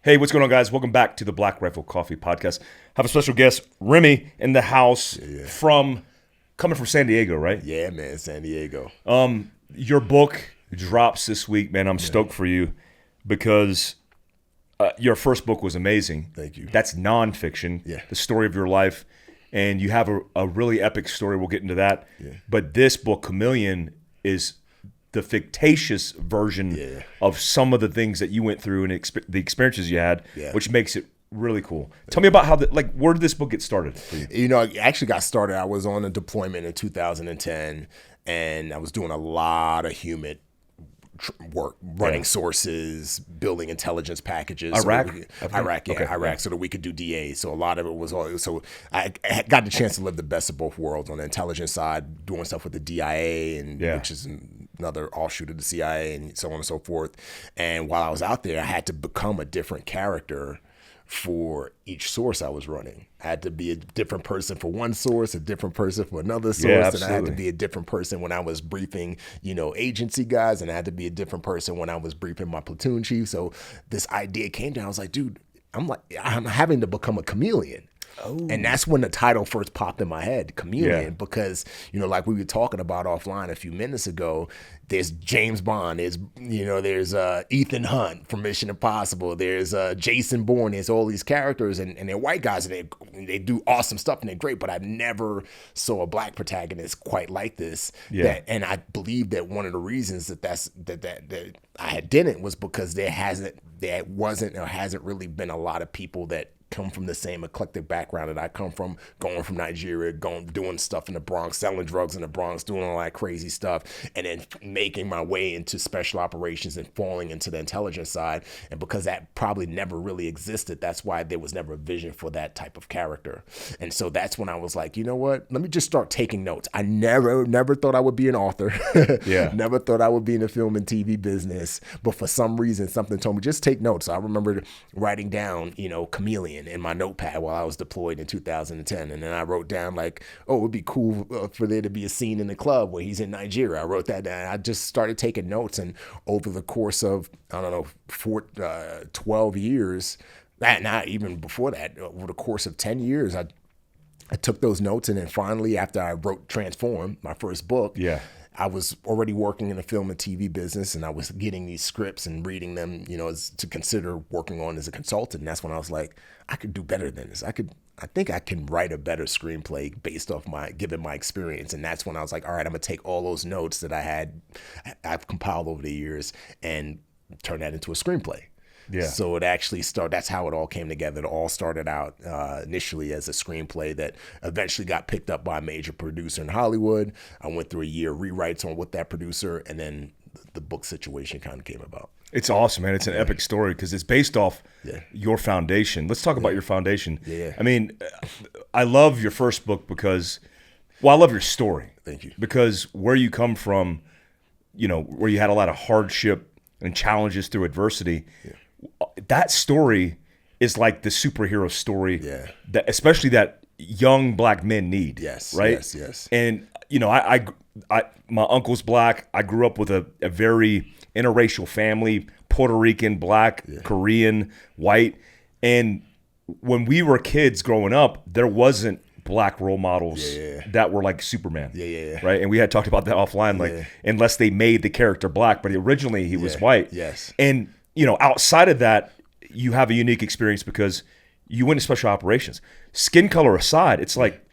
Hey, what's going on, guys? Welcome back to the Black Rifle Coffee Podcast. Have a special guest, Remi, in the house coming from San Diego, right? Yeah, man, San Diego. Your book drops this week, man. I'm stoked for you because your first book was amazing. Thank you. That's nonfiction, the story of your life, and you have a really epic story. We'll get into that. Yeah. But this book, Chameleon, is the fictitious version of some of the things that you went through and the experiences you had, which makes it really cool. Tell me about how, where did this book get started for you? You know, it actually got started. I was on a deployment in 2010, and I was doing a lot of human work, running sources, building intelligence packages. Iraq, so that we could do DA. So a lot of it was all. So I got the chance to live the best of both worlds on the intelligence side, doing stuff with the DIA, and which is another offshoot of the CIA, and so on and so forth. And while I was out there, I had to become a different character for each source I was running. I had to be a different person for one source, a different person for another source, and I had to be a different person when I was briefing, agency guys, and I had to be a different person when I was briefing my platoon chief. So this idea came down. I was like, dude, I'm having to become a chameleon. Oh. And that's when the title first popped in my head, Chameleon, because, like we were talking about offline a few minutes ago, there's James Bond, there's Ethan Hunt from Mission Impossible, there's Jason Bourne, there's all these characters, and they're white guys, and they do awesome stuff, and they're great, but I've never saw a black protagonist quite like this. And I believe that one of the reasons that I didn't was because there hasn't really been a lot of people that come from the same eclectic background that I come from, going from Nigeria, doing stuff in the Bronx, selling drugs in the Bronx, doing all that crazy stuff, and then making my way into special operations and falling into the intelligence side. And because that probably never really existed, that's why there was never a vision for that type of character. And so that's when I was like, you know what? Let me just start taking notes. I never thought I would be an author. Never thought I would be in the film and TV business. But for some reason, something told me, just take notes. So I remember writing down, Chameleon in my notepad while I was deployed in 2010. And then I wrote down it would be cool for there to be a scene in the club where he's in Nigeria. I wrote that down. I just started taking notes. And over the course of, 12 years, not even before that, over the course of 10 years, I took those notes. And then finally, after I wrote Transform, my first book, I was already working in the film and TV business, and I was getting these scripts and reading them, to consider working on as a consultant. And that's when I was like, I could do better than this. I think I can write a better screenplay based off given my experience. And that's when I was like, all right, I'm gonna take all those notes that I've compiled over the years and turn that into a screenplay. Yeah. So it actually that's how it all came together. It all started out initially as a screenplay that eventually got picked up by a major producer in Hollywood. I went through a year of rewrites with that producer, and then the book situation kind of came about. It's awesome, man. It's an epic story because it's based off your foundation. Let's talk about your foundation. Yeah. I mean, I love your first book because, I love your story. Thank you. Because where you come from, where you had a lot of hardship and challenges through adversity, that story is like the superhero story that especially that young black men need. Yes. Right? Yes. And, I my uncle's black. I grew up with a very interracial family, Puerto Rican, black, Korean, white. And when we were kids growing up, there wasn't black role models that were like Superman. Right? And we had talked about that offline, unless they made the character black, but originally he was white. Yes. And, outside of that, you have a unique experience because you went to special operations. Skin color aside, it's like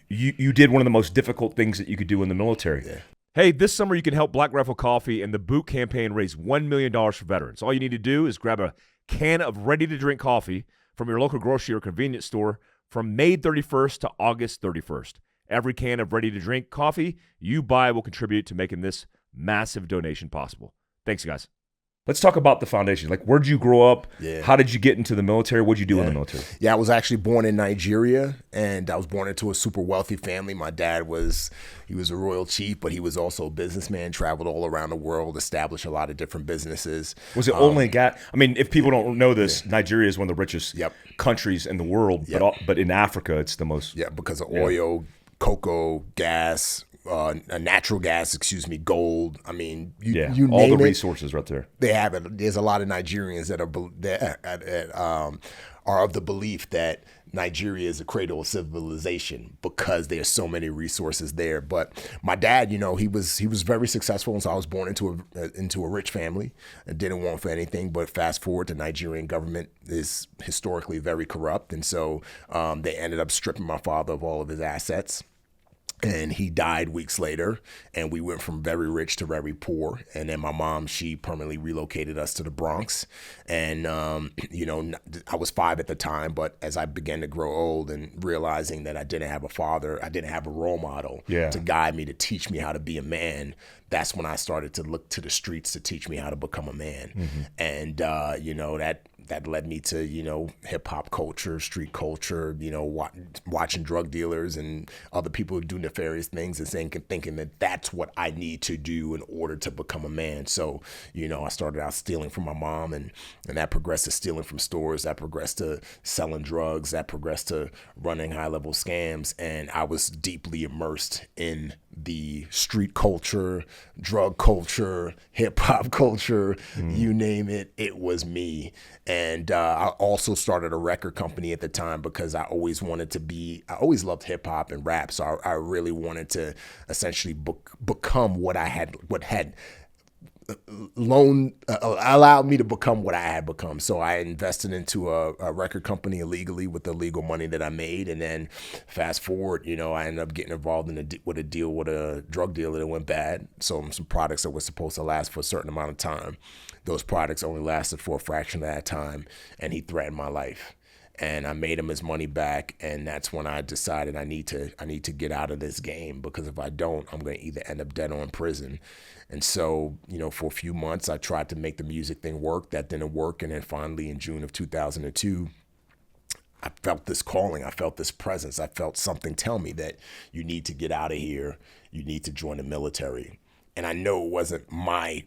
you did one of the most difficult things that you could do in the military. Yeah. Hey, this summer you can help Black Rifle Coffee and the Boot campaign raise $1 million for veterans. All you need to do is grab a can of ready-to-drink coffee from your local grocery or convenience store from May 31st to August 31st. Every can of ready-to-drink coffee you buy will contribute to making this massive donation possible. Thanks, guys. Let's talk about the foundation. Where'd you grow up? Yeah. How did you get into the military? What'd you do in the military? Yeah, I was actually born in Nigeria, and I was born into a super wealthy family. My dad was a royal chief, but he was also a businessman, traveled all around the world, established a lot of different businesses. Was it only gas? I mean, if people don't know this, Nigeria is one of the richest countries in the world, but in Africa, it's the most. Yeah, because of oil, cocoa, gas, natural gas, gold. I mean, you all name the it, resources right there. They have it. There's a lot of Nigerians that are of the belief that Nigeria is a cradle of civilization because there's so many resources there. But my dad, he was very successful, and so I was born into a rich family and didn't want for anything. But fast forward, the Nigerian government is historically very corrupt, and so they ended up stripping my father of all of his assets. And he died weeks later, and we went from very rich to very poor. And then my mom, she permanently relocated us to the Bronx. And, I was 5 at the time, but as I began to grow old and realizing that I didn't have a father, I didn't have a role model to guide me, to teach me how to be a man, that's when I started to look to the streets to teach me how to become a man. Mm-hmm. And, that led me to, hip hop culture, street culture, watching drug dealers and other people who do nefarious things and thinking that that's what I need to do in order to become a man. So, I started out stealing from my mom, and that progressed to stealing from stores, that progressed to selling drugs, that progressed to running high-level scams. And I was deeply immersed in the street culture, drug culture, hip hop culture, you name it, it was me. And I also started a record company at the time because I always loved hip hop and rap. So I really wanted to essentially become what had allowed me to become what I had become. So I invested into a record company illegally with the legal money that I made. And then fast forward, I ended up getting involved with a deal with a drug dealer that went bad. So some products that were supposed to last for a certain amount of time, those products only lasted for a fraction of that time. And he threatened my life. And I made him his money back, and that's when I decided I need to get out of this game, because if I don't, I'm going to either end up dead or in prison. And so, for a few months, I tried to make the music thing work. That didn't work, and then finally, in June of 2002, I felt this calling. I felt this presence. I felt something tell me that you need to get out of here. You need to join the military. And I know it wasn't my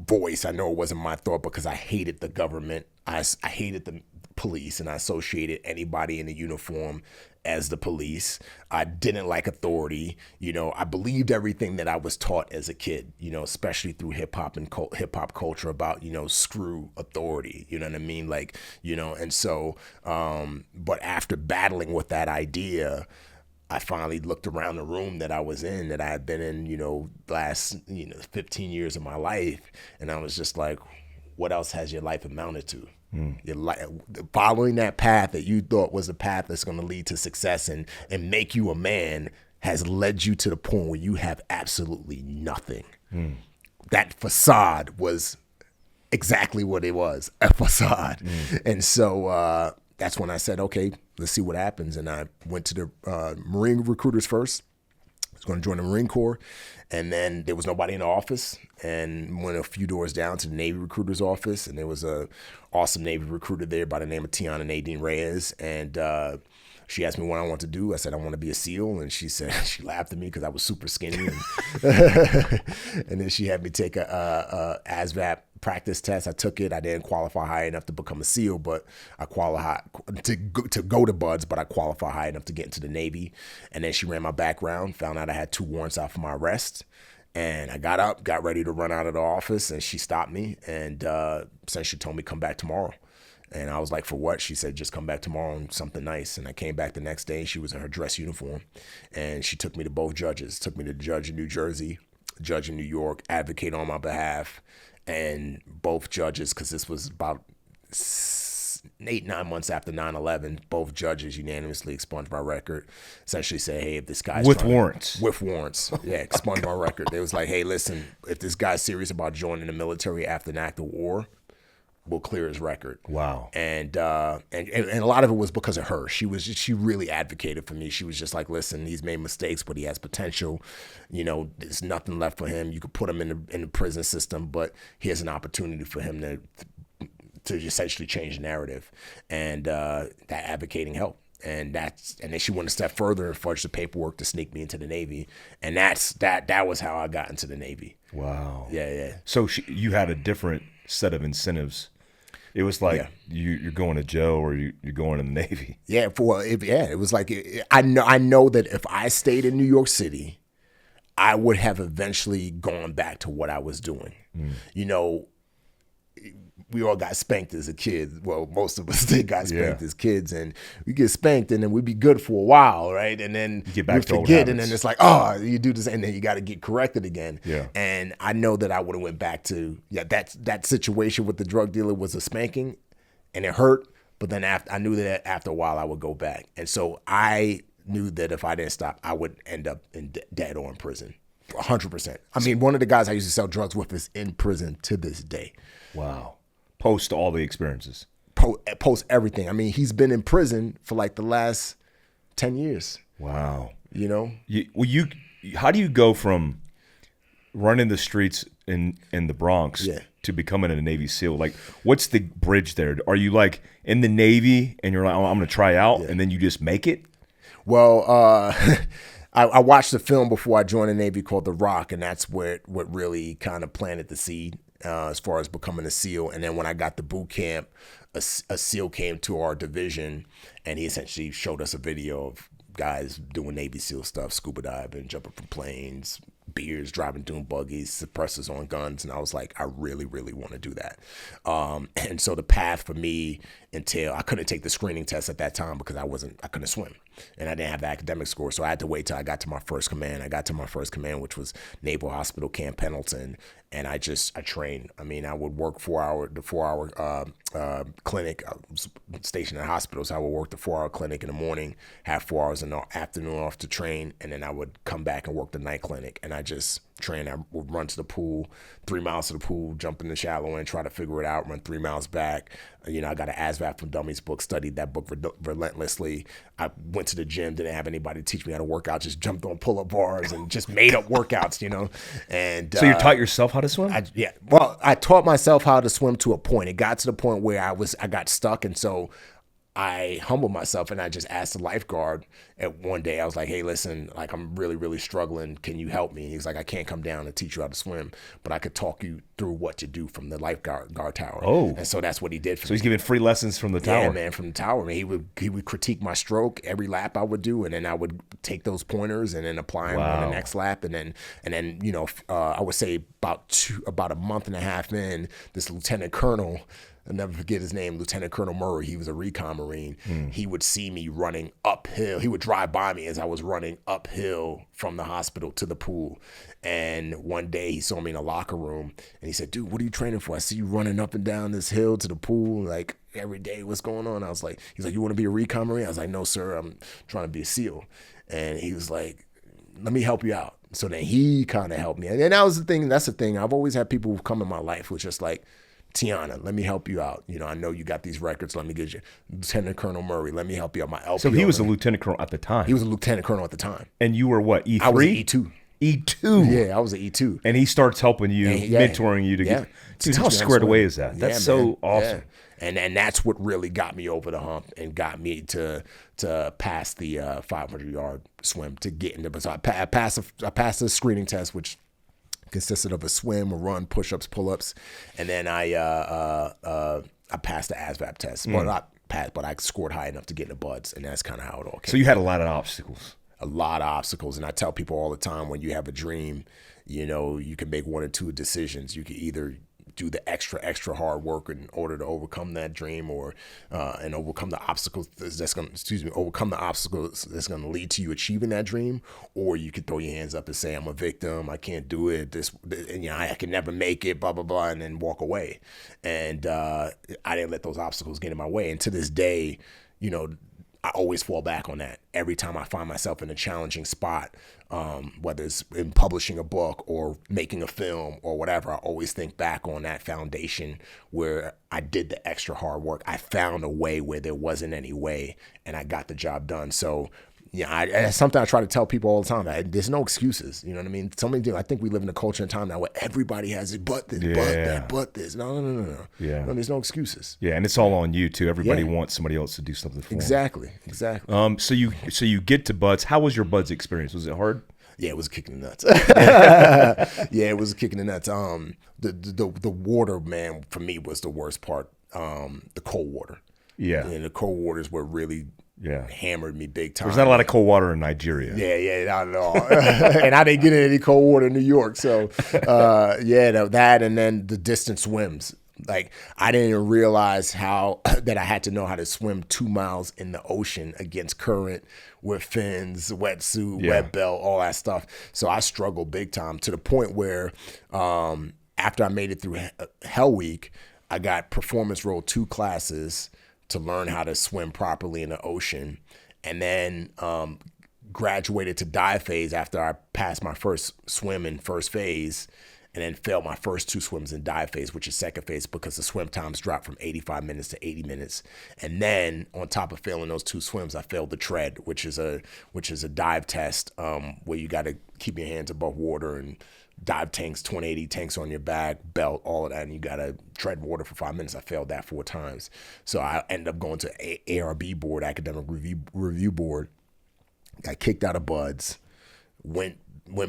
voice. I know it wasn't my thought, because I hated the government. I hated the police, and I associated anybody in a uniform as the police. I didn't like authority. I believed everything that I was taught as a kid, especially through hip hop and hip hop culture about, screw authority, you know what I mean? And so, but after battling with that idea, I finally looked around the room that I was in, that I had been in, last, 15 years of my life. And I was just like, what else has your life amounted to? Following that path that you thought was the path that's going to lead to success and make you a man has led you to the point where you have absolutely nothing. That facade was exactly what it was, a facade. And so that's when I said, okay, let's see what happens. And I went to the Marine recruiters first. I was going to join the Marine Corps, and then there was nobody in the office, and went a few doors down to the Navy recruiter's office, and there was a awesome Navy recruiter there by the name of Tiana Nadine Reyes, and she asked me what I want to do. I said, I want to be a SEAL, and she laughed at me because I was super skinny, and then she had me take a ASVAB practice test. I took it. I didn't qualify high enough to become a SEAL, but I qualified to go to BUDS, but I qualified high enough to get into the Navy. And then she ran my background, found out I had 2 warrants out for my arrest. And I got up, got ready to run out of the office, and she stopped me and essentially told me, come back tomorrow. And I was like, for what? She said, just come back tomorrow and something nice. And I came back the next day. She was in her dress uniform, and she took me to both judges. Took me to the judge in New Jersey, judge in New York, advocate on my behalf. And both judges, because this was about 8-9 months after 9/11, both judges unanimously expunged my record. Essentially said, hey, if this guy's with warrants, yeah, expunged my record. They was like, hey, listen, if this guy's serious about joining the military after an act of war, we'll clear his record. Wow. And a lot of it was because of her. She really advocated for me. She was just like, listen, he's made mistakes, but he has potential. There's nothing left for him. You could put him in the prison system, but here's an opportunity for him to essentially change the narrative. And that advocating helped. And then she went a step further and fudged the paperwork to sneak me into the Navy. And that was how I got into the Navy. Wow. Yeah. So you had a different set of incentives. It was like you're going to jail or you're going to the Navy. Yeah, it was like I know that if I stayed in New York City, I would have eventually gone back to what I was doing. You know, we all got spanked as a kid. Well, most of us did got spanked as kids, and we get spanked, and then we'd be good for a while, right? And then you get back to forget, and then it's like, oh, you do this, and then you got to get corrected again. Yeah. And I know that I would have went back to that situation with the drug dealer was a spanking, and it hurt. But then I knew that after a while I would go back, and so I knew that if I didn't stop, I would end up in dead or in prison. 100%. I mean, one of the guys I used to sell drugs with is in prison to this day. Wow. Post all the experiences. Post everything. I mean, he's been in prison for like the last 10 years. Wow. You know? How do you go from running the streets in the Bronx to becoming a Navy SEAL? Like, what's the bridge there? Are you like in the Navy and you're like, oh, I'm going to try out, and then you just make it? Well, I watched a film before I joined the Navy called The Rock, and that's what really kind of planted the seed as far as becoming a SEAL. And then when I got to boot camp, a SEAL came to our division, and he essentially showed us a video of guys doing Navy SEAL stuff, scuba diving, jumping from planes, beers, driving dune buggies, suppressors on guns. And I was like, I really, really want to do that. And so the path for me until I couldn't take the screening test at that time because I couldn't swim and I didn't have the academic score. So I had to wait till I got to my first command. I got to my first command, which was Naval Hospital Camp Pendleton. And I trained. I mean, I would work the 4-hour clinic. I was stationed at hospitals. I would work the 4-hour clinic in the morning, have 4 hours in the afternoon off to train, and then I would come back and work the night clinic. And I just trained. I would run to the pool, 3 miles to the pool, jump in the shallow end, try to figure it out, run 3 miles back. You know, I got an ASVAB from Dummies book, studied that book relentlessly. I went to the gym, didn't have anybody teach me how to work out, just jumped on pull-up bars and just made up workouts, you know. And so you taught yourself how to swim? Well, I taught myself how to swim to a point. It got to the point where I got stuck, and so I humbled myself and I just asked the lifeguard at one day. I was like, hey, listen, like I'm really, really struggling. Can you help me? And he's like, I can't come down and teach you how to swim, but I could talk you through what to do from the lifeguard tower. Oh. And so that's what he did for me. So he's giving free lessons from the tower. Yeah, man, from the tower. I mean, he would critique my stroke every lap I would do, and then I would take those pointers and then apply them on the next lap. And then you know, I would say about a month and a half in, this lieutenant colonel, I'll never forget his name, Lieutenant Colonel Murray. He was a recon Marine. He would see me running uphill. He would drive by me as I was running uphill from the hospital to the pool. And one day he saw me in a locker room and he said, dude, what are you training for? I see you running up and down this hill to the pool like every day. What's going on? I was like, he's like, you want to be a recon Marine? I was like, no, sir, I'm trying to be a SEAL. And he was like, let me help you out. So then he kind of helped me. And that was the thing. That's the thing. I've always had people who come in my life who was just like, Tiana, let me help you out. You know, I know you got these records. Let me get you. Lieutenant Colonel Murray, let me help you out. My LPO. So he was a lieutenant colonel at the time. He was a lieutenant colonel at the time. And you were what, E3? I was an E2. E2? Yeah, I was an E2. And he starts helping you, mentoring you to get. Dude, how squared away is that? That's so awesome. Yeah. And that's what really got me over the hump and got me to pass the 500-yard swim to get into. So I passed the screening test, which consisted of a swim, a run, push-ups, pull-ups, and then I passed the ASVAB test. Well, not passed, but I scored high enough to get in the buds, and that's kind of how it all came. So you had a lot of obstacles. A lot of obstacles, and I tell people all the time, when you have a dream, you know, you can make one or two decisions. You can either do the extra hard work in order to overcome that dream, or and overcome the obstacles overcome the obstacles that's going to lead to you achieving that dream, or you could throw your hands up and say, I'm a victim, I can't do it, and, you know, I can never make it, blah blah blah, and then walk away. And I didn't let those obstacles get in my way, and to this day, you know, I always fall back on that. Every time I find myself in a challenging spot, whether it's in publishing a book or making a film or whatever, I always think back on that foundation where I did the extra hard work. I found a way where there wasn't any way, and I got the job done. So, yeah, it's something I try to tell people all the time. There's no excuses. You know what I mean? I think we live in a culture and time now where everybody has it, but this, but that, but this. No. Yeah. No, there's no excuses. Yeah, and it's all on you too. Everybody wants somebody else to do something for them. Exactly. So you get to buds. How was your buds experience? Was it hard? Yeah, it was a kick in the nuts. Yeah, it was a kick in the nuts. The water, man, for me was the worst part. The cold water. Yeah. And the cold water is what really hammered me big time. There's not a lot of cold water in Nigeria. Yeah, not at all. And I didn't get any cold water in New York. So, that and then the distance swims. Like, I didn't even realize that I had to know how to swim 2 miles in the ocean against current with fins, wetsuit, wet belt, all that stuff. So I struggled big time to the point where after I made it through Hell Week, I got performance role 2 classes to learn how to swim properly in the ocean, and then graduated to dive phase after I passed my first swim in first phase, and then failed my first 2 swims in dive phase, which is second phase, because the swim times dropped from 85 minutes to 80 minutes. And then on top of failing those 2 swims, I failed the tread, which is a dive test where you got to keep your hands above water and dive tanks, 2080 tanks on your back, belt, all of that, and you got to tread water for 5 minutes. I failed that 4 times. So I ended up going to ARB board, academic review board, got kicked out of BUD/S, went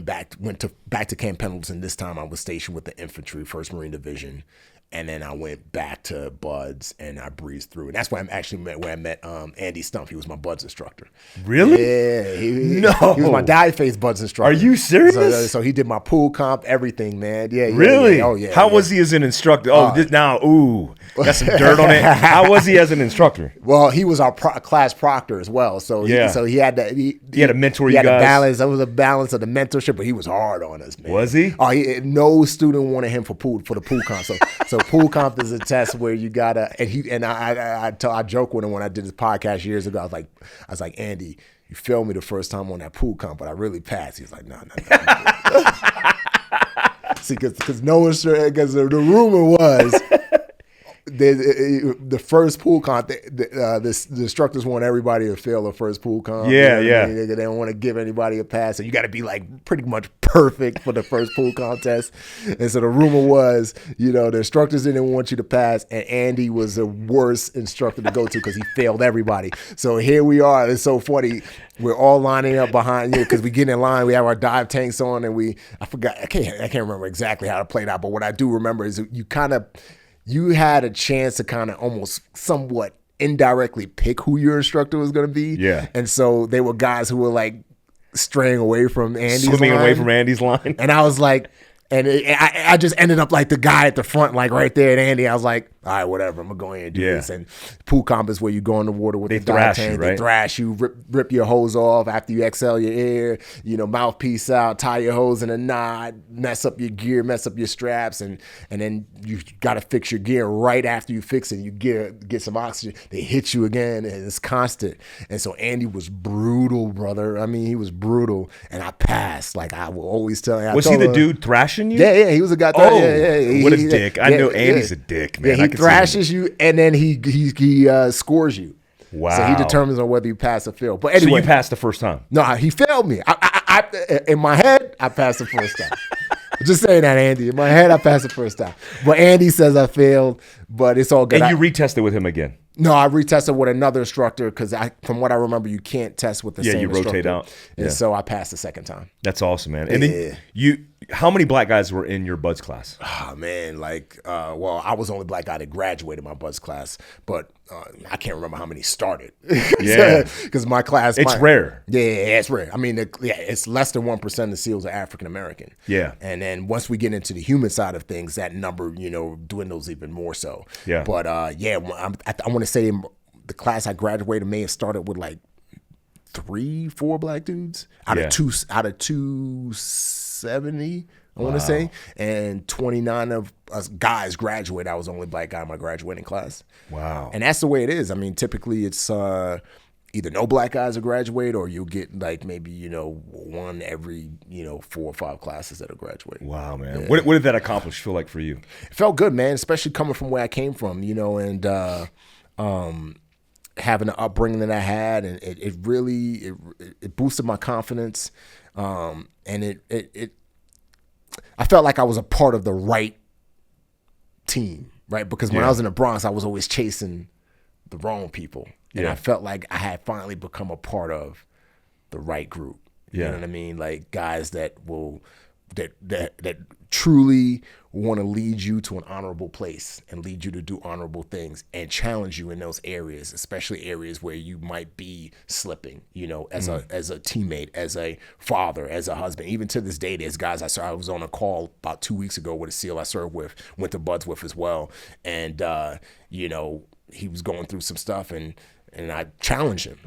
back to Camp Pendleton. This time I was stationed with the infantry, 1st Marine Division, and then I went back to BUD/S and I breezed through. And that's where I met Andy Stumpf. He was my BUD/S instructor. Really? Yeah. He was my dive phase BUD/S instructor. Are you serious? So he did my pool comp, everything, man. Yeah. Really? Yeah. Oh yeah. How was he as an instructor? Got some dirt on it. How was he as an instructor? Well, he was our class proctor as well. So he had that. He had a mentor. He had a balance. There was a balance of the mentorship, but he was hard on us, man. Was he? Oh, no student wanted him for the pool comp. So pool comp is a test where you gotta. And I joke with him when I did this podcast years ago. I was like, Andy, you failed me the first time on that pool comp, but I really passed. He was like, no. See, because the rumor was. The first pool comp, the instructors want everybody to fail the first pool comp. Yeah. They don't want to give anybody a pass. So you got to be like pretty much perfect for the first pool contest. And so the rumor was, the instructors didn't want you to pass, and Andy was the worst instructor to go to because he failed everybody. So here we are. It's so funny. We're all lining up behind you because we get in line. We have our dive tanks on, and I can't remember exactly how it played out. But what I do remember is you had a chance to kind of almost somewhat indirectly pick who your instructor was going to be. Yeah. And so they were guys who were like straying away from Andy's line. Swimming away from Andy's line. And I was like, I just ended up like the guy at the front, like right there at Andy. I was like, all right, whatever, I'm going to go in and do this. And pool comp is where you go in the water with the dive tank. Right? They thrash you, rip your hose off after you exhale your air, mouthpiece out, tie your hose in a knot, mess up your gear, mess up your straps, and then you got to fix your gear right after you fix it. You get some oxygen. They hit you again, and it's constant. And so Andy was brutal, brother. I mean, he was brutal, and I passed. Like I will always tell you. Was he the dude thrashing you? Yeah, he was a guy. What a dick! I know Andy's a dick, man. Yeah, he thrashes you, and then he scores you. Wow! So he determines on whether you pass or fail. But anyway, so you passed the first time. No, he failed me. I in my head, I passed the first time. Just saying that, Andy. In my head, I passed the first time. But Andy says I failed, but it's all good. And you retested with him again? No, I retested with another instructor because from what I remember, you can't test with the same instructor. Yeah, you rotate out. And so I passed the second time. That's awesome, man. And then how many black guys were in your BUD/S class? Oh, man, well, I was the only black guy that graduated my BUD/S class, but I can't remember how many started. Yeah. Because my class. It's rare. Yeah, it's rare. I mean, it's less than 1% of SEALs are African-American. Yeah. And then once we get into the human side of things, that number, dwindles even more so. Yeah. But, I want to say the class I graduated may have started with like 3-4 black dudes out of 270, I want to say, and 29 of us guys graduated. I was the only black guy in my graduating class. Wow. And that's the way it is. I mean, typically it's either no black guys that graduate, or you'll get like maybe one every 4 or 5 classes that'll graduate. Wow, man. Yeah. What did that accomplish feel like for you? It felt good, man, especially coming from where I came from, and having the upbringing that I had, and it really boosted my confidence, and I felt like I was a part of the right team, right? Because when I was in the Bronx, I was always chasing the wrong people, and I felt like I had finally become a part of the right group. You know what I mean? Like guys that truly want to lead you to an honorable place and lead you to do honorable things and challenge you in those areas, especially areas where you might be slipping, you know, as a teammate, as a father, as a husband. Even to this day, there's guys I was on a call about 2 weeks ago with a SEAL I served with, went to Buds with as well. And, you know, he was going through some stuff and I challenged him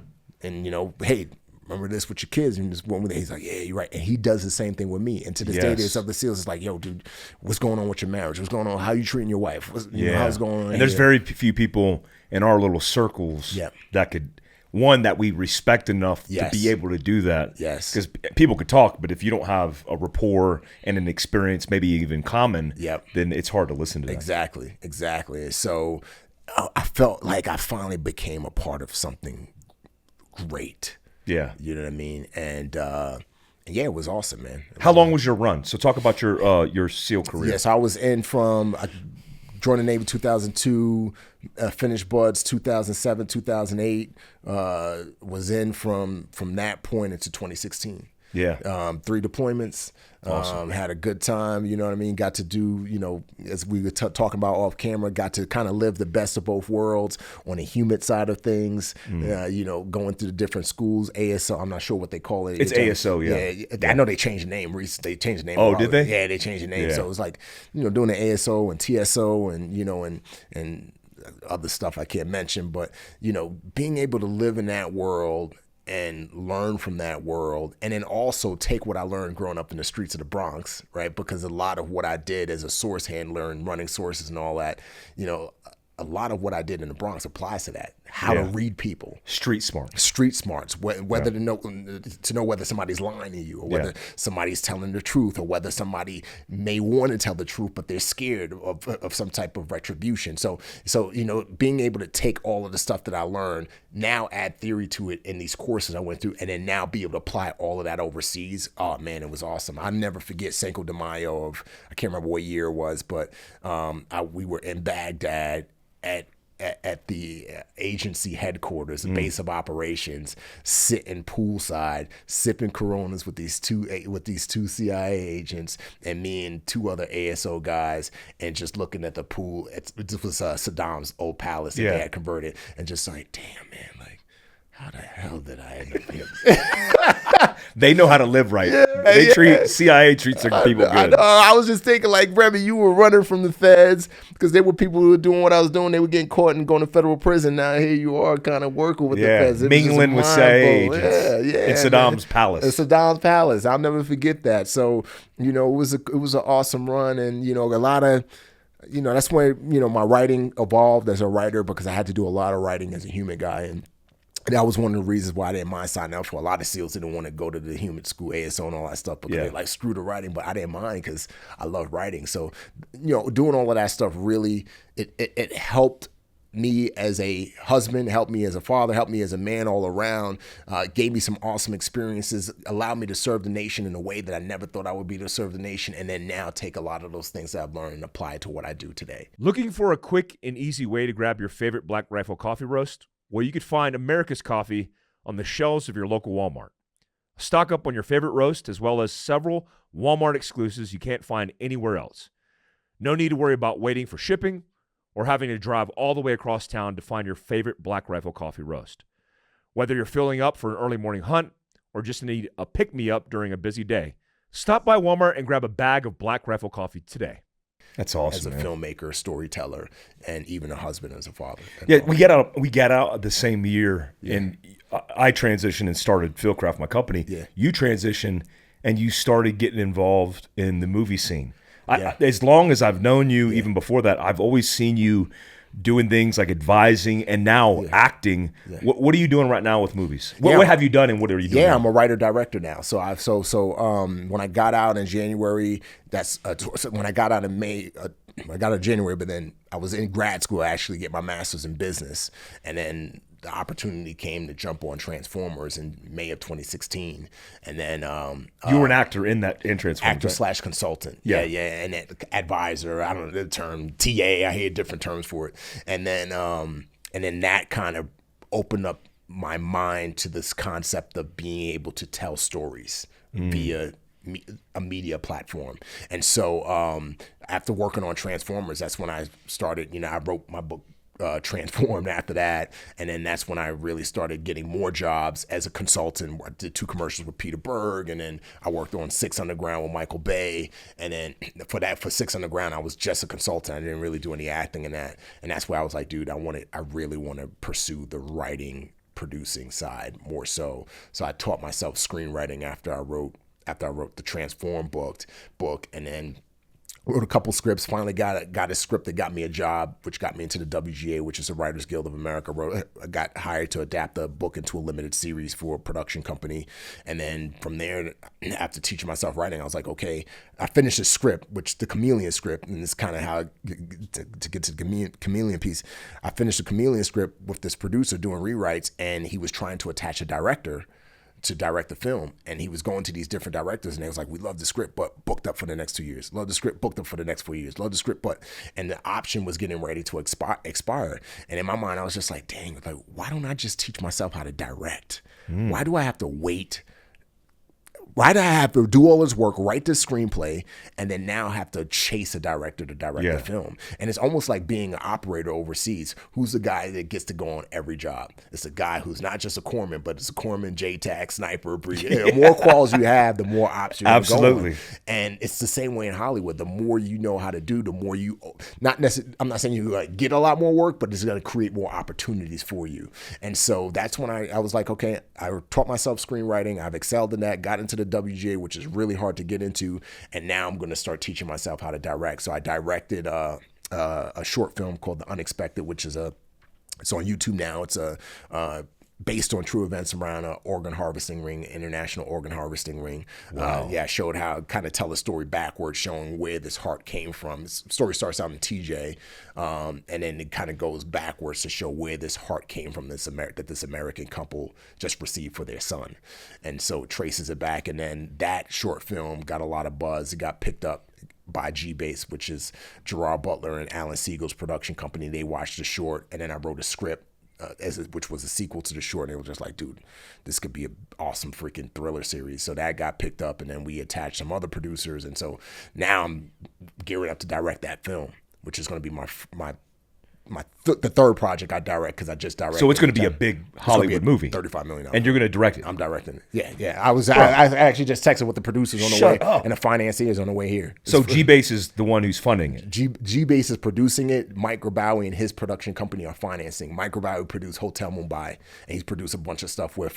and, you know, hey, remember this with your kids, and just one with it. He's like, yeah, you're right. And he does the same thing with me. And to this day, there's other SEALs. It's like, yo, dude, what's going on with your marriage? What's going on? How you treating your wife? You know, how's going on? And there's very few people in our little circles that could, one, that we respect enough to be able to do that. Yes. Because people could talk, but if you don't have a rapport and an experience, maybe even common, then it's hard to listen to that. Exactly. So I felt like I finally became a part of something great. Yeah. You know what I mean? And yeah, it was awesome, man. How long was your run? So talk about your SEAL career. Yes, I was I joined the Navy 2002, finished Buds 2007, 2008, was in from that point into 2016. Yeah. 3 deployments. Awesome. Had a good time, you know what I mean? Got to do, you know, as we were talking about off camera, got to kind of live the best of both worlds on the humid side of things, you know, going through the different schools, ASO, I'm not sure what they call it. It's ASO, yeah. I know they changed the name recently. They changed the name. Oh, did they? Yeah, they changed the name. Yeah. So it was like, you know, doing the ASO and TSO and, you know, and other stuff I can't mention, but, you know, being able to live in that world and learn from that world, and then also take what I learned growing up in the streets of the Bronx, right? Because a lot of what I did as a source handler and running sources and all that, you know, a lot of what I did in the Bronx applies to that. How to read people. Street smarts. Whether to know whether somebody's lying to you, or whether somebody's telling the truth, or whether somebody may want to tell the truth, but they're scared of some type of retribution. So you know, being able to take all of the stuff that I learned, now add theory to it in these courses I went through, and then now be able to apply all of that overseas. Oh man, it was awesome. I'll never forget Cinco de Mayo I can't remember what year it was, but we were in Baghdad at the agency headquarters, the base of operations, sitting poolside, sipping Coronas with these two CIA agents and me and 2 other ASO guys, and just looking at the pool. It was Saddam's old palace that they had converted, and just like, damn man, like, how the hell did I end up here? They know how to live right. CIA treats their people good. I was just thinking, like, Remi, you were running from the feds because there were people who were doing what I was doing. They were getting caught and going to federal prison. Now here you are, kind of working with the feds. Mingling with CIA agents in Saddam's palace. In Saddam's palace. I'll never forget that. So, you know, it was an awesome run, and you know, a lot of. You know, that's where, you know, my writing evolved as a writer, because I had to do a lot of writing as a human guy, and that was one of the reasons why I didn't mind signing up for. A lot of SEALs didn't want to go to the human school, ASO and all that stuff, because they like, screw the writing, but I didn't mind because I love writing. So, you know, doing all of that stuff really, it helped me as a husband, helped me as a father, helped me as a man all around, gave me some awesome experiences, allowed me to serve the nation in a way that I never thought I would be to serve the nation, and then now take a lot of those things that I've learned and apply it to what I do today. Looking for a quick and easy way to grab your favorite Black Rifle coffee roast? Well, you could find America's Coffee on the shelves of your local Walmart. Stock up on your favorite roast, as well as several Walmart exclusives you can't find anywhere else. No need to worry about waiting for shipping or having to drive all the way across town to find your favorite Black Rifle coffee roast. Whether you're filling up for an early morning hunt or just need a pick-me-up during a busy day, stop by Walmart and grab a bag of Black Rifle coffee today. That's awesome. As a filmmaker, storyteller, and even a husband, as a father. We got out the same year, and I transitioned and started Fieldcraft, my company. Yeah. You transitioned and you started getting involved in the movie scene. As long as I've known you, even before that, I've always seen you doing things like advising and now acting. Yeah. What are you doing right now with movies? What have you done, and what are you doing? Yeah, now? I'm a writer-director now. So when I got out in January, when I got out in May, I got out in January, but then I was in grad school actually get my master's in business, and then the opportunity came to jump on Transformers in May of 2016, and then you were an actor in Transformers. Actor/consultant, and advisor. I don't know the term TA. I hear different terms for it, and then that kind of opened up my mind to this concept of being able to tell stories via a media platform. And so after working on Transformers, that's when I started, I wrote my book, Transformed after that. And then that's when I really started getting more jobs as a consultant. I did 2 commercials with Peter Berg, and then I worked on 6 Underground with Michael Bay. And then for 6 Underground, I was just a consultant. I didn't really do any acting in that. And that's where I was like, dude, I really want to pursue the writing, producing side more so. So I taught myself screenwriting after I wrote the Transform book, and then wrote a couple scripts, finally got a script that got me a job, which got me into the WGA, which is the Writers Guild of America. I got hired to adapt the book into a limited series for a production company. And then from there, after teaching myself writing, I was like, okay, I finished a script, which the Chameleon script, and it's kind of how to get to the Chameleon piece. I finished the Chameleon script with this producer doing rewrites, and he was trying to attach a director to direct the film, and he was going to these different directors, and they was like, we love the script, but booked up for the next 2 years. Love the script, booked up for the next 4 years. Love the script, and the option was getting ready to expire. And in my mind, I was just like, dang, like, why don't I just teach myself how to direct? Why do I have to wait? Why do I have to do all this work, write this screenplay, and then now have to chase a director to direct the film? And it's almost like being an operator overseas. Who's the guy that gets to go on every job? It's a guy who's not just a corpsman, but it's a corpsman, JTAC, sniper, breeder. The more calls you have, the more options you're going. And it's the same way in Hollywood. The more you know how to do, the more you, I'm not saying you like get a lot more work, but it's going to create more opportunities for you. And so that's when I was like, okay, I taught myself screenwriting. I've excelled in that, got into the WGA, which is really hard to get into, and now I'm going to start teaching myself how to direct. So I directed a short film called The Unexpected, which is it's on YouTube now. It's based on true events around an organ harvesting ring, international organ harvesting ring. Wow. I showed how, kind of tell the story backwards, showing where this heart came from. The story starts out in TJ, and then it kind of goes backwards to show where this heart came from, that this American couple just received for their son. And so it traces it back, and then that short film got a lot of buzz. It got picked up by G-Base, which is Gerard Butler and Alan Siegel's production company. They watched the short, and then I wrote a script, which was a sequel to the short, and they were just like, dude, this could be an awesome freaking thriller series. So that got picked up, and then we attached some other producers, and so now I'm gearing up to direct that film, which is going to be the third project I direct, because I just directed. So it's going to be a big Hollywood movie. $35 million. And you're going to direct it. I'm directing it. Yeah. I actually just texted with the producers on the way and the financiers on the way here. So G-Base is the one who's funding it. G-Base is producing it. Mike Grabowie and his production company are financing. Mike Grabowie produced Hotel Mumbai, and he's produced a bunch of stuff with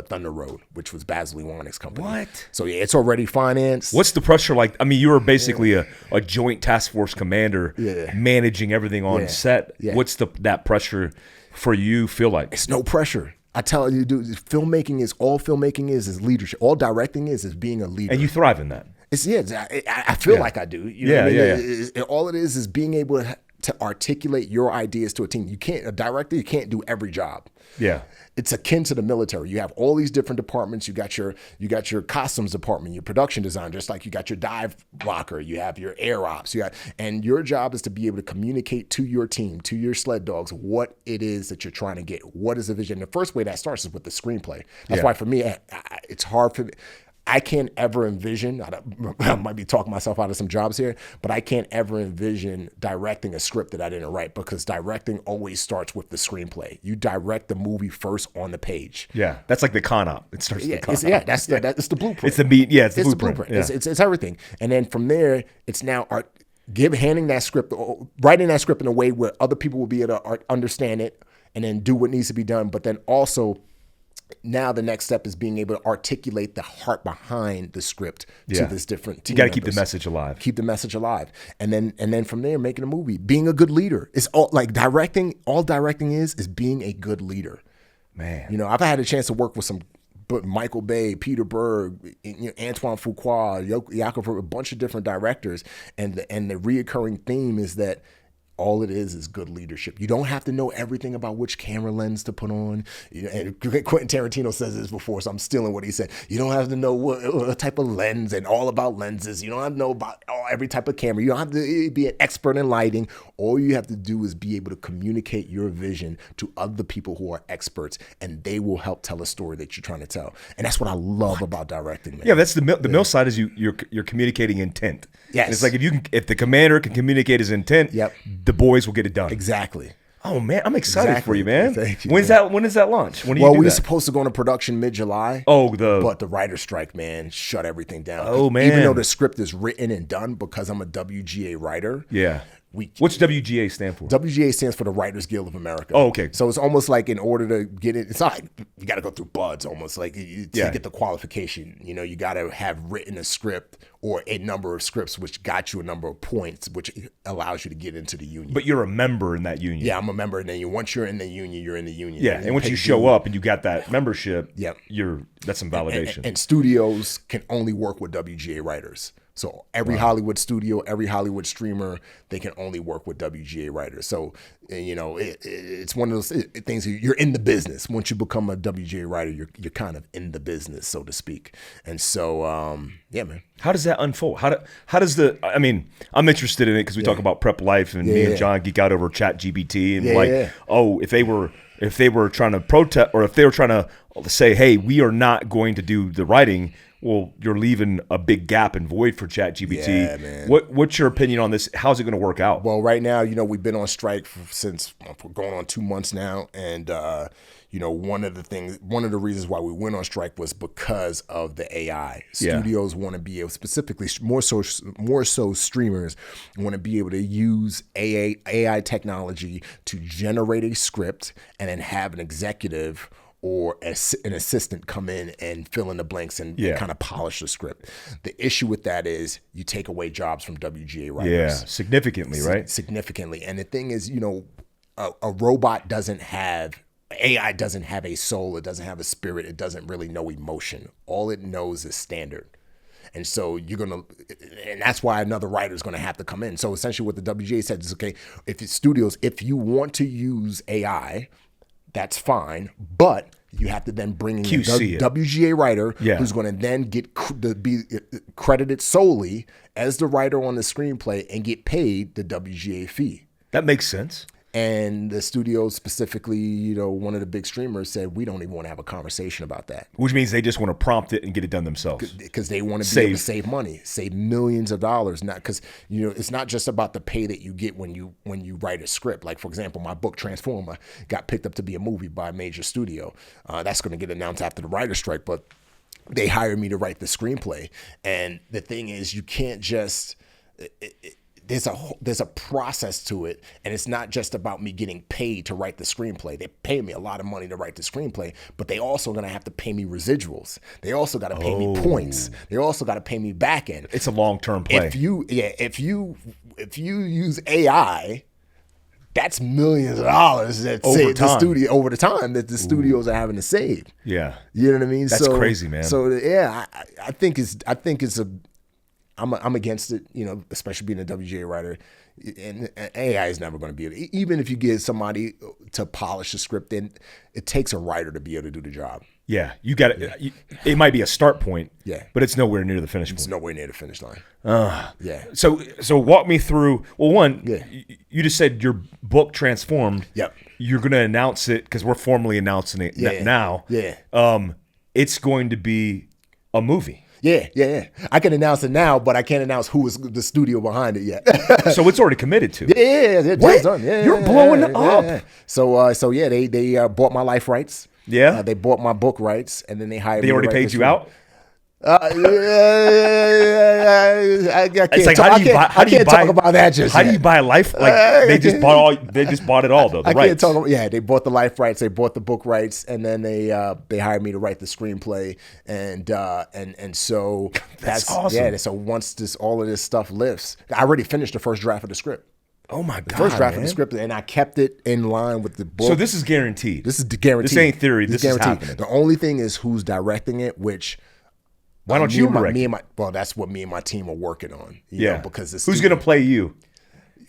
Thunder Road, which was Basil Iwanik's company. What? So yeah, it's already financed. What's the pressure like? I mean, you were basically a joint task force commander, managing everything on set. Yeah. What's that pressure for you feel like? It's no pressure. I tell you, dude, filmmaking is leadership. All directing is being a leader. And you thrive in that. I feel like I do. You know what I mean? All it is being able to articulate your ideas to a team. A director, you can't do every job. Yeah. It's akin to the military. You have all these different departments. You got your costumes department, your production design, just like you got your dive blocker, you have your air ops, and your job is to be able to communicate to your team, to your sled dogs, what it is that you're trying to get. What is the vision? The first way that starts is with the screenplay. That's why for me, it's hard for me. I can't ever envision, I might be talking myself out of some jobs here, but I can't ever envision directing a script that I didn't write, because directing always starts with the screenplay. You direct the movie first on the page. Yeah, that's like the con op. It starts with the con op. That's the blueprint. It's the meat. Yeah, it's the blueprint. Yeah. It's everything. And then from there, it's now handing that script, writing that script in a way where other people will be able to understand it and then do what needs to be done, but then also now the next step is being able to articulate the heart behind the script to this different team. You got to keep the message alive. Keep the message alive. And then from there, making a movie, being a good leader. It's all like directing. All directing is being a good leader. Man. You know, I've had a chance to work with Michael Bay, Peter Berg, Antoine Fuqua, Jacob, a bunch of different directors. And the reoccurring theme is that All it is good leadership. You don't have to know everything about which camera lens to put on. And Quentin Tarantino says this before, so I'm stealing what he said. You don't have to know what type of lens and all about lenses. You don't have to know about every type of camera. You don't have to be an expert in lighting. All you have to do is be able to communicate your vision to other people who are experts, and they will help tell a story that you're trying to tell. And that's what I love about directing, man. Yeah, that's the mill side is you're communicating intent. Yes. And it's like if the commander can communicate his intent, the boys will get it done. Exactly. Oh man, I'm excited for you, man. Thank you. When is that launch? When do you do we were that? supposed to go into production mid-July. But the writer's strike, man, shut everything down. Oh man. Even though the script is written and done, because I'm a WGA writer. Yeah. What's WGA stand for? WGA stands for the Writers Guild of America. Oh, okay. So it's almost like in order to get it, it's not like you got to go through buds almost. Like to get the qualification, you got to have written a script or a number of scripts, which got you a number of points, which allows you to get into the union. But you're a member in that union. Yeah, I'm a member. And then once you're in the union, you're in the union. Yeah, and once you show up and you got that membership, that's some validation. And studios can only work with WGA writers. So every Hollywood studio, every Hollywood streamer, they can only work with WGA writers. So, it's one of those things, you're in the business. Once you become a WGA writer, you're kind of in the business, so to speak. And so, man. How does that unfold? How does I'm interested in it because we talk about prep life and me and John geek out over ChatGPT and if they were trying to protest or if they were trying to say, hey, we are not going to do the writing, well, you're leaving a big gap and void for ChatGPT. Yeah, man. What's your opinion on this? How's it going to work out? Well, right now, we've been on strike since going on 2 months now, and one of the reasons why we went on strike was because of the AI. Studios want to be able, specifically more so streamers want to be able to use AI technology to generate a script and then have an executive or an assistant come in and fill in the blanks and kind of polish the script. The issue with that is you take away jobs from WGA writers. Yeah, significantly, right? Significantly. And the thing is, a robot AI doesn't have a soul. It doesn't have a spirit. It doesn't really know emotion. All it knows is standard. And so and that's why another writer is going to have to come in. So essentially what the WGA said is, okay, if you want to use AI, that's fine, but you have to then bring in a WGA writer who's going to then be credited solely as the writer on the screenplay and get paid the WGA fee. That makes sense. And the studio specifically, one of the big streamers said, we don't even want to have a conversation about that. Which means they just want to prompt it and get it done themselves. Because they want to be able to save money, save millions of dollars. Not because, it's not just about the pay that you get when you write a script. Like, for example, my book, Transformer, got picked up to be a movie by a major studio. That's going to get announced after the writer's strike, but they hired me to write the screenplay. And the thing is, you can't just... There's a process to it, and it's not just about me getting paid to write the screenplay. They pay me a lot of money to write the screenplay, but they also gonna have to pay me residuals. They also got to pay me points. They also got to pay me back end. It's a long-term play. If you use AI, that's millions of dollars that save the studio over the time that the studios are having to save. Yeah, you know what I mean. That's crazy, man. So I think it's a. I'm against it, especially being a WGA writer. And AI is never going to be able to, even if you get somebody to polish the script, then it takes a writer to be able to do the job. Yeah, you got it. It might be a start point, but it's nowhere near the finish point. It's nowhere near the finish line. So walk me through. Well, one, you just said your book Transformed. Yep. You're going to announce it because we're formally announcing it now. Yeah. It's going to be a movie. Yeah. I can announce it now, but I can't announce who is the studio behind it yet. So it's already committed to. Yeah, it's done. Yeah, you're blowing it up. Yeah. So they bought my life rights. Yeah, they bought my book rights, and then they hired. They already paid you out. I can't talk about that just How yet. do you buy a life? Like they just bought it all though. The rights. Can't talk. They bought the life rights. They bought the book rights, and then they hired me to write the screenplay, and so that's awesome. Yeah. So once all of this stuff lifts, I already finished the first draft of the script. Oh my God! The first draft of the script, and I kept it in line with the book. So this is guaranteed. This is guaranteed. This ain't theory. This is happening. The only thing is who's directing it, which. Why don't you direct? Well, that's what me and my team are working on. You know, because who's going to play you?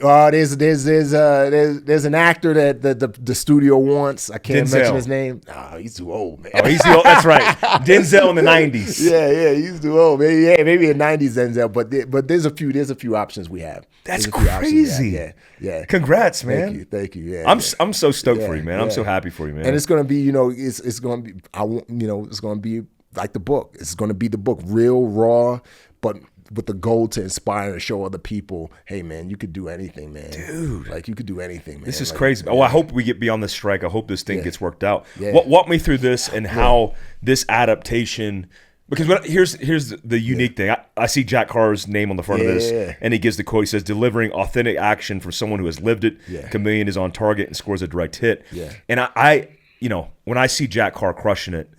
There's an actor that the studio wants. I can't Denzel. mention his name. No, he's too old, man. Oh, he's the old, that's right. Denzel in the 90s. Yeah, he's too old. Maybe a 90s Denzel, but there's a few options we have. That's crazy. Yeah. Congrats, man. Thank you. Yeah, I'm so stoked for you, man. I'm so happy for you, man. And it's gonna be, it's gonna be, it's gonna be like the book. It's gonna be the book, real, raw, but with the goal to inspire and show other people, hey man, you could do anything, man. Dude. Like you could do anything, man. This is crazy. Oh, I hope we get beyond the strike. I hope this thing gets worked out. Yeah. Walk me through this and how this adaptation, because here's the unique thing. I see Jack Carr's name on the front of this, and he gives the quote. He says, delivering authentic action from someone who has lived it. Chameleon is on target and scores a direct hit. And I when I see Jack Carr crushing it,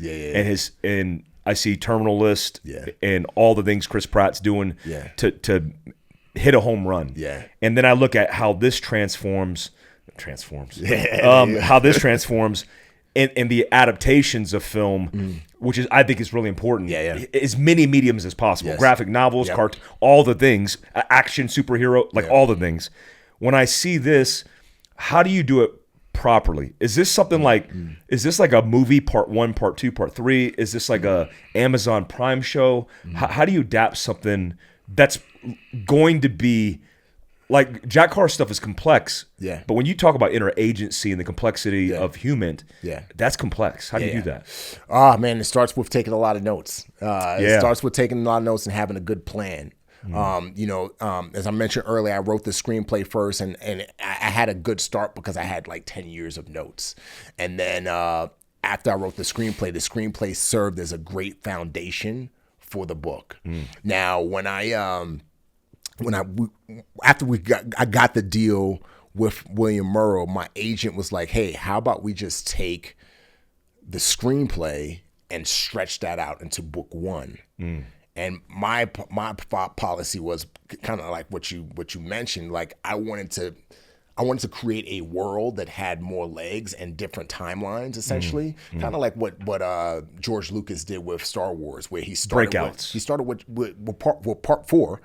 and I see Terminal List and all the things Chris Pratt's doing to hit a home run. And then I look at how this transforms how this transforms in the adaptations of film, which I think is really important. As many mediums as possible. Graphic novels, cartoon, all the things, action, superhero, like all the things. When I see this, how do you do it properly? Is this something is this like a movie, part 1, part 2, part 3? Is this like a Amazon Prime show? How do you adapt something that's going to be like Jack Carr's stuff is complex, but when you talk about interagency and the complexity of human, that's complex. How do you do that? Man, it starts with taking a lot of notes. It starts with taking a lot of notes and having a good plan. As I mentioned earlier, I wrote the screenplay first, and I had a good start because I had like 10 years of notes. And then after I wrote the screenplay served as a great foundation for the book. Now, I got the deal with William Murrow, my agent was like, hey, how about we just take the screenplay and stretch that out into book 1? And my policy was kind of like what you mentioned. Like I wanted to create a world that had more legs and different timelines, essentially, kind of like what George Lucas did with Star Wars, where he started with part 4,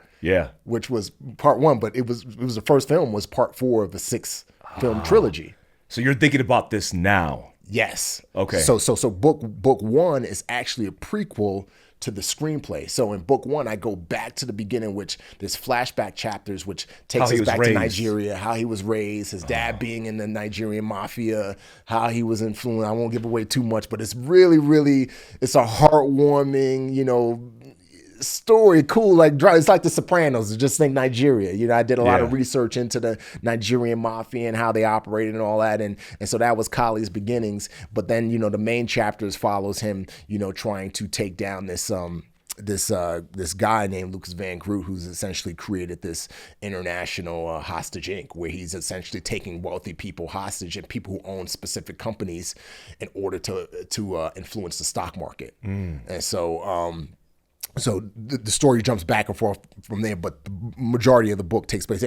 which was part 1, but it was the first film was part 4 of the 6 film trilogy. So you're thinking about this now? Yes. Okay. So book 1 is actually a prequel to the screenplay. So in book 1, I go back to the beginning, which there's flashback chapters, which takes us back to Nigeria, how he was raised, his dad being in the Nigerian mafia, how he was influenced. I won't give away too much, but it's really, really, it's a heartwarming, story. Cool. Like it's like The Sopranos. Just think Nigeria. I did a lot of research into the Nigerian mafia and how they operated and all that. And so that was Kali's beginnings. But then, the main chapters follows him, trying to take down this guy named Lucas Van Groot, who's essentially created this international hostage Inc., where he's essentially taking wealthy people hostage and people who own specific companies in order to influence the stock market. And so the story jumps back and forth from there, but the majority of the book takes place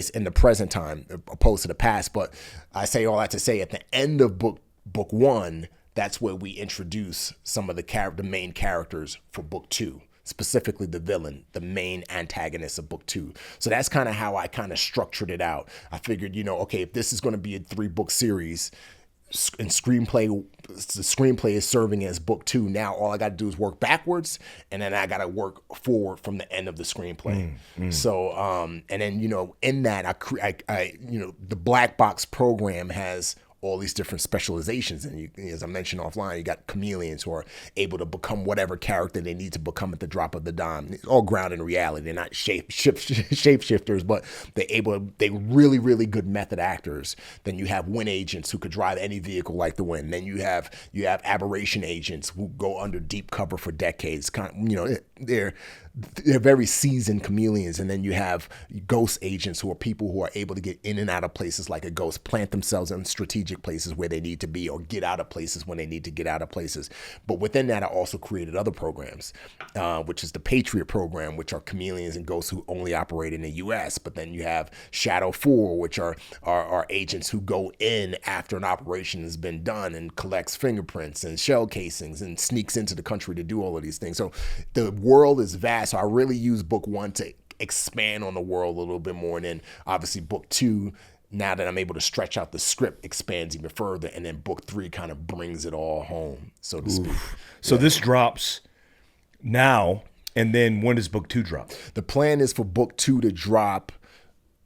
in the present time opposed to the past. But I say all that to say, at the end of book 1, that's where we introduce some of the main characters for book 2, specifically the villain, the main antagonist of book 2. So that's kind of how I kind of structured it out. I figured, okay, if this is going to be a 3-book series, and the screenplay is serving as book 2. Now all I got to do is work backwards, and then I got to work forward from the end of the screenplay. So, and then in that I the Black Box program has all these different specializations. And as I mentioned offline, you got chameleons who are able to become whatever character they need to become at the drop of the dime. It's all grounded in reality. They're not shapeshifters, but they're really, really good method actors. Then you have wind agents who could drive any vehicle like the wind. Then you have aberration agents who go under deep cover for decades. They're very seasoned chameleons. And then you have ghost agents who are people who are able to get in and out of places like a ghost, plant themselves in strategic places where they need to be, or get out of places when they need to get out of places. But within that, I also created other programs, which is the Patriot program, which are chameleons and ghosts who only operate in the U.S. But then you have Shadow 4, which are agents who go in after an operation has been done and collects fingerprints and shell casings and sneaks into the country to do all of these things. So the world is vast. So I really use book 1 to expand on the world a little bit more. And then obviously book 2, now that I'm able to stretch out the script, expands even further. And then book 3 kind of brings it all home, so to speak. So this drops now, and then when does book 2 drop? The plan is for book 2 to drop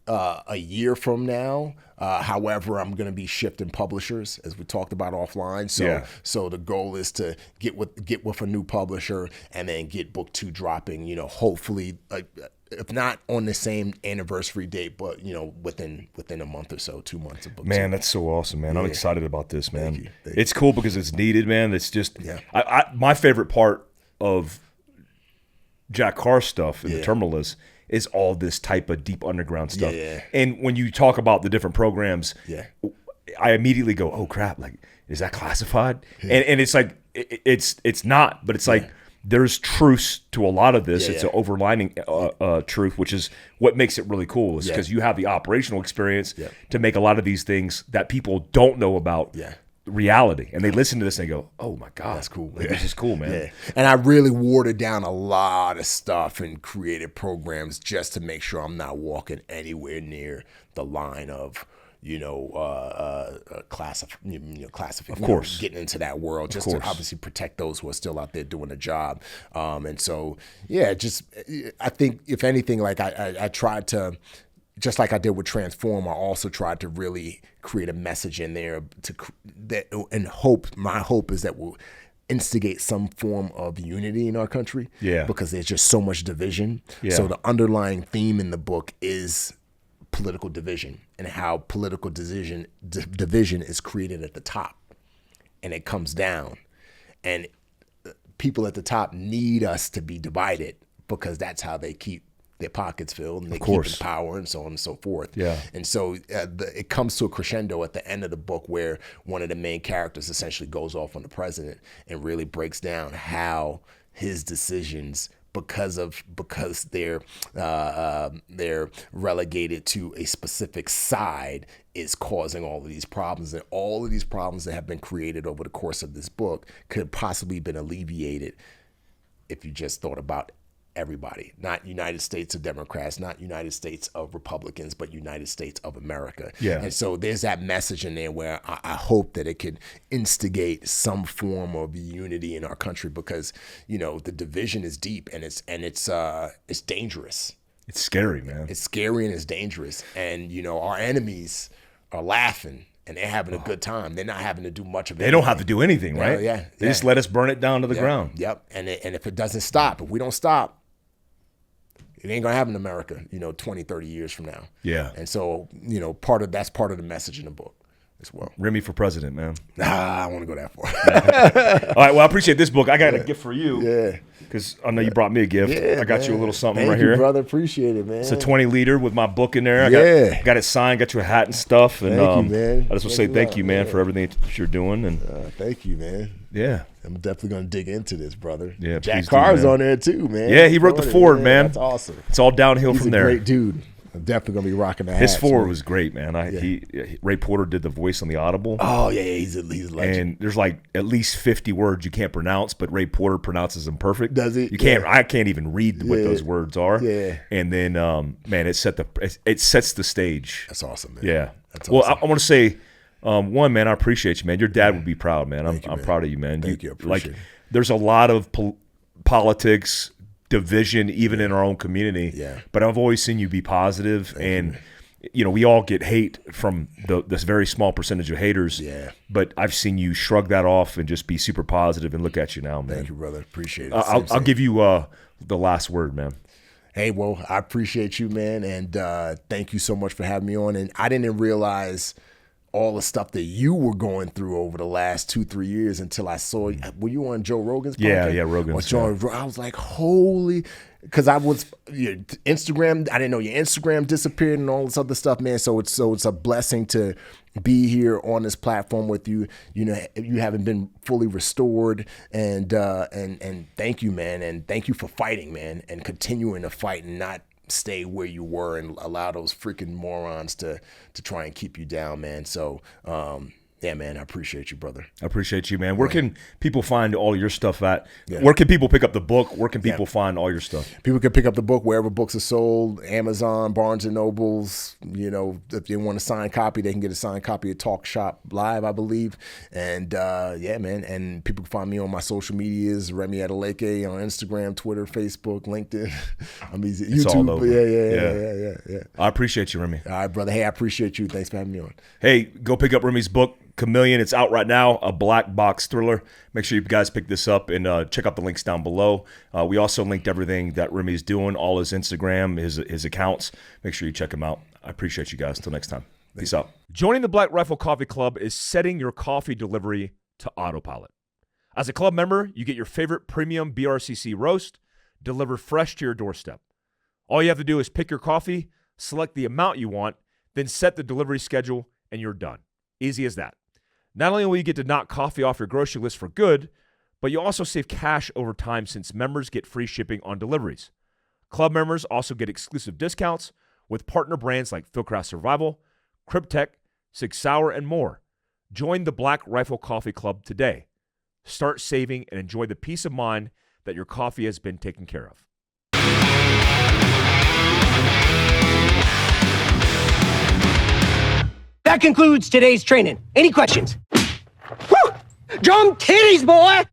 a year from now. However, I'm going to be shifting publishers, as we talked about offline. So the goal is to get with a new publisher and then get book 2 dropping, hopefully, if not on the same anniversary date, but, within a month or so, 2 months of book 2. Man, that's so awesome, man. I'm excited about this, man. Thank you. It's cool because it's needed, man. It's just, my favorite part of Jack Carr's stuff in the terminal list is all this type of deep underground stuff. And when you talk about the different programs, I immediately go, oh crap, like, is that classified? And it's like, it's not, but it's like, there's truths to a lot of this. It's an overlining truth, which is what makes it really cool, is because you have the operational experience to make a lot of these things that people don't know about reality, and they listen to this and they go, oh my god, that's cool. Like, this is cool, man. And I really watered down a lot of stuff and created programs just to make sure I'm not walking anywhere near the line of classification, of course, getting into that world, just to obviously protect those who are still out there doing the job. And so I think if anything, like I tried to, just like I did with Transform, I also tried to really create a message in there my hope is that we'll instigate some form of unity in our country. Because there's just so much division. So the underlying theme in the book is political division, and how political division is created at the top and it comes down. And people at the top need us to be divided, because that's how they keep their pockets filled and they keep in power, and so on and so forth. And so it comes to a crescendo at the end of the book where one of the main characters essentially goes off on the president and really breaks down how his decisions, because they're relegated to a specific side, is causing all of these problems. And all of these problems that have been created over the course of this book could possibly been alleviated if you just thought about everybody, not United States of Democrats, not United States of Republicans, but United States of America. And so there's that message in there where I hope that it could instigate some form of unity in our country, because the division is deep, and it's dangerous. It's scary, man. It's scary and it's dangerous. And our enemies are laughing and they're having a good time. They're not having to do much of it. They don't have to do anything, right? They just let us burn it down to the ground. And if it doesn't stop, if we don't stop, it ain't gonna happen in America, 20, 30 years from now. And so, that's part of the message in the book as well. Remi for president, man. I want to go that far. All right, well, I appreciate this book. I got a gift for you. Because I know you brought me a gift. I got you a little something right here. Thank you, brother. Appreciate it, man. It's a 20-liter with my book in there. I got it signed, got you a hat and stuff. And thank you, man. I just want to say thank you, man, for everything that you're doing. And thank you, man. I'm definitely going to dig into this, brother. Jack Carr's on there too, man. Yeah, he wrote the foreword, man. That's awesome. It's all downhill from there. He's a great dude. I'm definitely gonna be rocking the hat. His foreword was great, man. Ray Porter did the voice on the Audible. Oh yeah, he's a legend. And there's like at least 50 words you can't pronounce, but Ray Porter pronounces them perfect. Does he? You can't. I can't even read what those words are. And then, man, it sets the stage. That's awesome, man. That's awesome. Well, I want to say, one, man, I appreciate you, man. Your dad would be proud, man. I'm proud of you, man. Thank you. I appreciate it. There's a lot of politics, division, even in our own community. But I've always seen you be positive. And we all get hate from this very small percentage of haters. But I've seen you shrug that off and just be super positive, and look at you now, man. Thank you, brother. Appreciate it. I'll give you the last word, man. Hey, well, I appreciate you, man. And thank you so much for having me on. And I didn't realize all the stuff that you were going through over the last 2-3 years until I saw you. Were you on Joe Rogan's podcast? Yeah, Rogan's. I was like, holy, because I was your Instagram. I didn't know your Instagram disappeared and all this other stuff, man. So it's a blessing to be here on this platform with you. You haven't been fully restored, and thank you, man, and thank you for fighting, man, and continuing to fight and not stay where you were and allow those freaking morons to try and keep you down, man. So Yeah, man, I appreciate you, brother. I appreciate you, man. Where can people find all your stuff at? Yeah. Where can people pick up the book? Where can people find all your stuff? People can pick up the book wherever books are sold, Amazon, Barnes & Nobles. You know, if they want a signed copy, they can get a signed copy at Talk Shop Live, I believe. And yeah, man, and people can find me on my social medias, Remi Adeleke on Instagram, Twitter, Facebook, LinkedIn. I mean, YouTube. It's all over. Yeah. I appreciate you, Remi. All right, brother. Hey, I appreciate you. Thanks for having me on. Hey, go pick up Remi's book, Chameleon. It's out right now, a black box thriller. Make sure you guys pick this up and check out the links down below. We also linked everything that Remi's doing, all his Instagram, his accounts. Make sure you check him out. I appreciate you guys. Till next time. Peace out. Joining the Black Rifle Coffee Club is setting your coffee delivery to autopilot. As a club member, you get your favorite premium BRCC roast delivered fresh to your doorstep. All you have to do is pick your coffee, select the amount you want, then set the delivery schedule, and you're done. Easy as that. Not only will you get to knock coffee off your grocery list for good, but you also save cash over time since members get free shipping on deliveries. Club members also get exclusive discounts with partner brands like Fieldcraft Survival, Cryptech, Sig Sauer, and more. Join the Black Rifle Coffee Club today. Start saving and enjoy the peace of mind that your coffee has been taken care of. That concludes today's training. Any questions? Woo! Drum titties, boy!